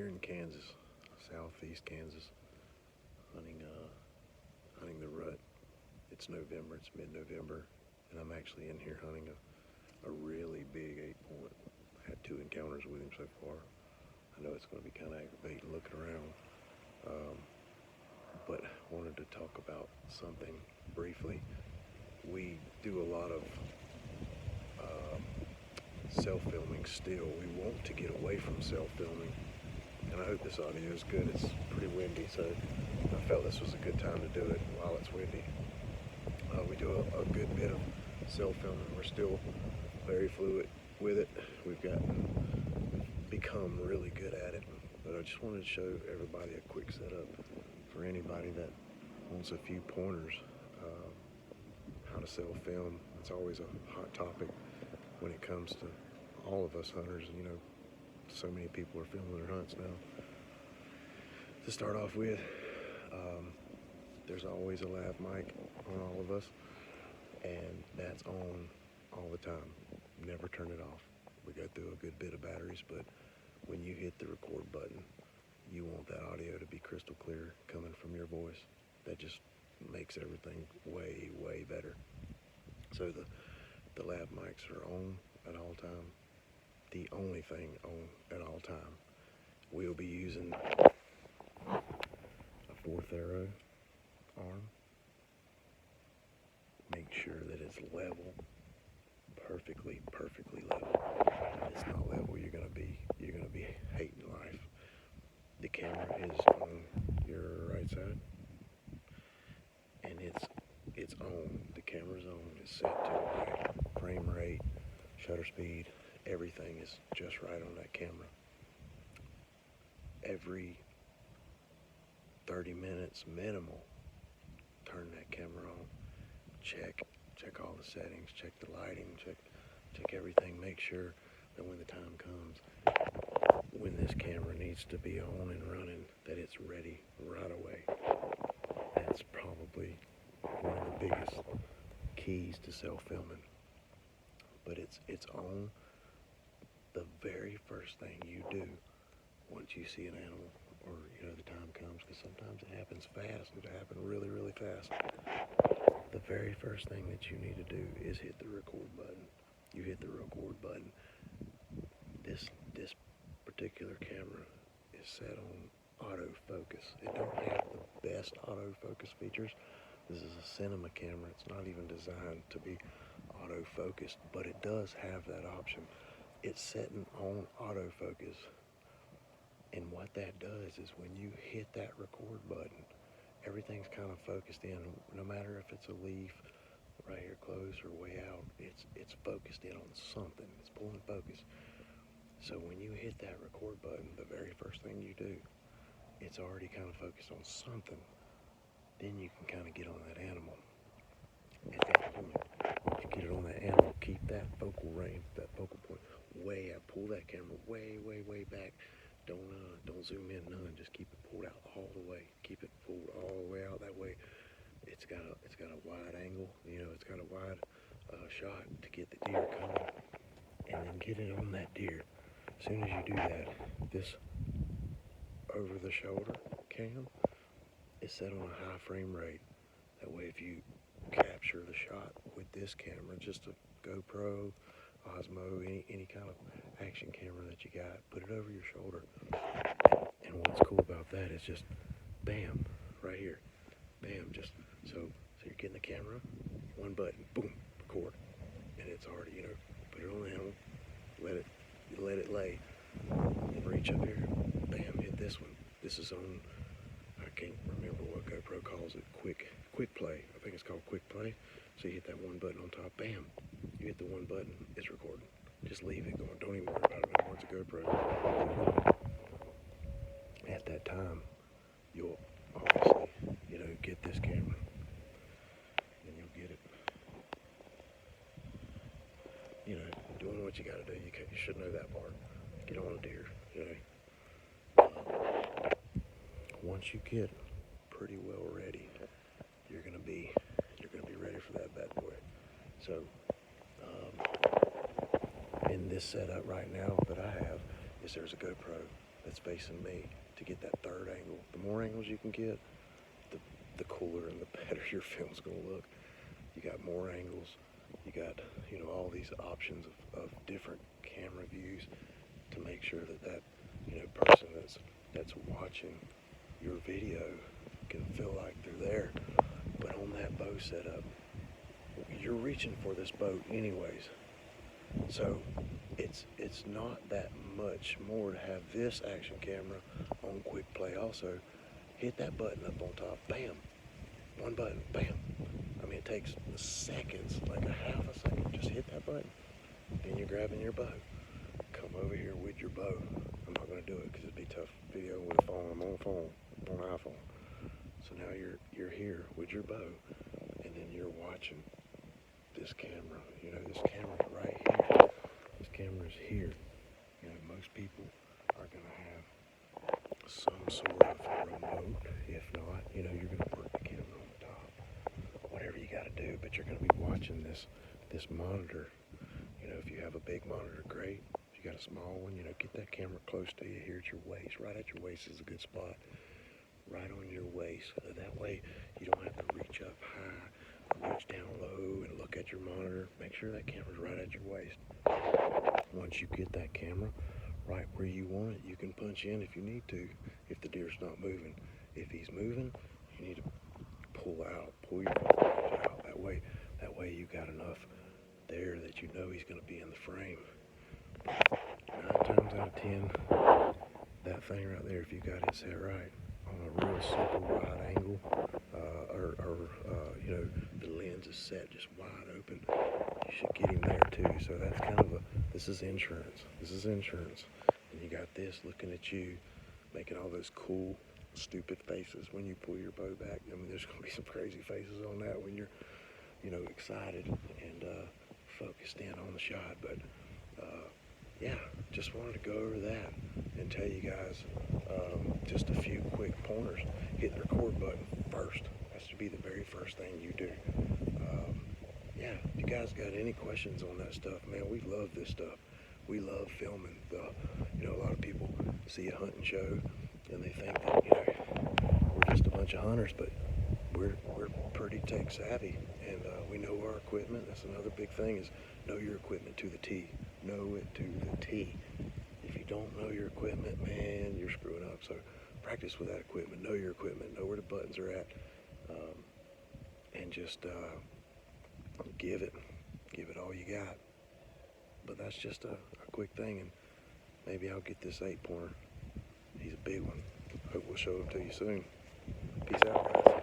in Kansas, southeast Kansas, hunting hunting the rut. It's November, it's mid-November, and I'm actually in here hunting a really big 8-point. Had 2 encounters with him so far. I know it's going to be kind of aggravating looking around, but wanted to talk about something briefly. We do a lot of self-filming still. We want to get away from self-filming, and I hope this audio is good. It's pretty windy, so I felt this was a good time to do it while it's windy. We do a good bit of self-filming. We're still very fluid with it. We've become really good at it, but I just wanted to show everybody a quick setup for anybody that wants a few pointers how to self-film. It's always a hot topic when it comes to all of us hunters. You know, so many people are filming their hunts now. To start off with, there's always a lav mic on all of us, and that's on all the time. Never turn it off. We go through a good bit of batteries, but when you hit the record button, you want that audio to be crystal clear coming from your voice. That just makes everything way, way better. So the lav mics are on at all time. The only thing on at all time. We'll be using a 4th arrow arm. Make sure that it's level, perfectly level. If it's not level, you're gonna be hating life. The camera is on your right side, and it's on. The camera's on. It's set to the right frame rate, shutter speed. Everything is just right on that camera. Every 30 minutes minimal, turn that camera on. Check all the settings. Check the lighting. Check everything. Make sure that when the time comes, when this camera needs to be on and running, that it's ready right away. That's probably one of the biggest keys to self-filming. But it's on the very first thing you do once you see an animal, or the time comes, because sometimes it happens fast. It happens really, really fast. The very first thing that you need to do is hit the record button. You hit the record button. This particular camera is set on autofocus. It don't have the best autofocus features. This is a cinema camera. It's not even designed to be autofocused, but it does have that option. It's setting on autofocus. And what that does is when you hit that record button, everything's kind of focused in. No matter if it's a leaf right here close or way out, it's focused in on something. It's pulling focus. So when you hit that record button, the very first thing you do, it's already kind of focused on something. Then you can kind of get on that animal. At that point, once you get it on that animal, keep that focal range, that focal point way out. Pull that camera way, way, way back. Don't zoom in none. Just keep it pulled out all the way. Keep it pulled all the way out. That way, it's got a wide angle. It's got a wide shot to get the deer coming, and then get it on that deer. As soon as you do that, this over-the-shoulder cam is set on a high frame rate. That way, if you capture the shot with this camera, just a GoPro, Osmo, any kind of action camera that you got, put it over your shoulder. And what's cool about that is just bam, right here, bam. Just so you're getting the camera, one button, boom, record, and it's already put it on the animal, let it lay, and reach up here, bam, hit this one. This is on, I can't remember what GoPro calls it, quick play. I think it's called quick play. So you hit that one button on top, bam, you hit the one button, it's recording. Just leave it going. Don't even worry about it anymore. It's a GoPro. At that time, you'll obviously, get this camera, and you'll get it. Doing what you got to do. You should know that part. Get on a deer. Once you get pretty well ready, you're gonna be ready for that bad boy. So, in this setup right now that I have, is there's a GoPro that's facing me to get that third angle. The more angles you can get, the cooler and the better your film's gonna look. You got more angles, you got, you know, all these options of different camera views to make sure that you know, person that's watching your video can feel like they're there. But on that bow setup, you're reaching for this boat anyways. So it's not that much more to have this action camera on quick play also. Hit that button up on top, bam. One button, bam. I mean, it takes seconds, like a half a second. Just hit that button. Then you're grabbing your bow. Come over here with your bow. I'm not gonna do it because it'd be tough video with a phone. I'm on a phone, on an iPhone. So now you're here with your bow, and then you're watching this camera. You know, this camera's right here. This camera's here. You know, most people are gonna have some sort of remote. If not, you know, you're gonna put the camera on the top. Whatever you gotta do, but you're gonna be watching this monitor. You know, if you have a big monitor, great. If you got a small one, you know, get that camera close to you here at your waist. Right at your waist is a good spot. Right on your waist. So that way you don't have to reach up high or reach down low and look at your monitor. Make sure that camera's right at your waist. Once you get that camera right where you want it, you can punch in if you need to, if the deer's not moving. If he's moving, you need to pull your range out. That way you got enough there that you know he's gonna be in the frame. 9 times out of 10, that thing right there, if you got it set right, on a real super wide angle, you know, the lens is set just wide open, you should get him there too. So that's kind of this is insurance. This is insurance. And you got this looking at you, making all those cool, stupid faces when you pull your bow back. I mean, there's gonna be some crazy faces on that when you're, you know, excited and focused in on the shot. But yeah, just wanted to go over that and tell you guys just a few quick pointers. Hit the record button first. That should be the very first thing you do. Yeah, if you guys got any questions on that stuff, man, we love this stuff. We love filming. You know, a lot of people see a hunting show and they think that, you know, we're just a bunch of hunters, but we're pretty tech savvy, and we know our equipment. That's another big thing, is know your equipment to the T. Know it to the T. If you don't know your equipment, man, you're screwing up. So practice with that equipment. Know your equipment. Know where the buttons are at, and just give it all you got. But that's just a quick thing, and maybe I'll get this 8-pointer. He's a big one. Hope we'll show him to you soon. Peace out, guys.